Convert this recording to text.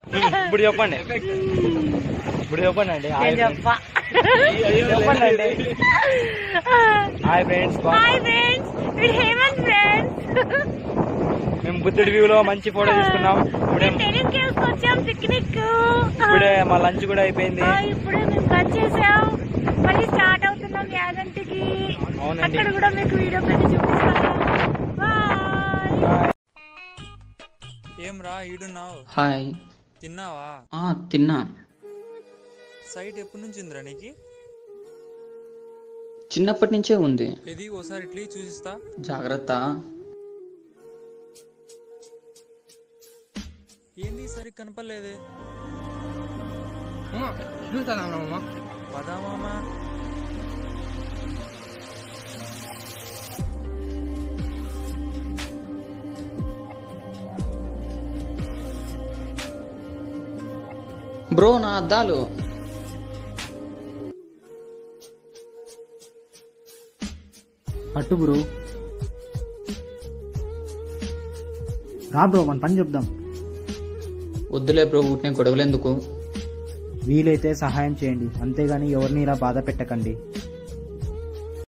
ఇప్పుడు చెప్పండి అండి. హాయ్ ఫ్రెండ్స్, మేము బుద్ధుడి వ్యూలో మంచి ఫోటో తీసుకున్నాం. ఇప్పుడే మా లంచ్ కూడా అయిపోయింది. ఇప్పుడే మేము లంచ్ చేసాం, మళ్ళీ స్టార్ట్ అవుతున్నాం యాగంటికి. అక్కడ కూడా మీకు వీడియో పెట్టి చూపిస్తాను. ఏం రా ఈడున్నావు? హాయ్. తిన్నావా? తిన్నా. సైట్ ఎప్పటి నుంచి ఉందిరా నీకు? చిన్నప్పటి నుంచే ఉంది. ఇది ఓసారి ఇట్లా చూసిస్తా. జాగ్రత్త. ఏంది సరి కనపడలేదే? పదా మామా. బ్రో నా అద్దాలు. అట్టు బ్రో. రా బ్రో, మన పని చెప్దాం. వద్దులే బ్రో, ఊరినే గొడవలు ఎందుకు. వీలైతే సహాయం చేయండి, అంతేగాని ఎవరిని ఇలా బాధ పెట్టకండి.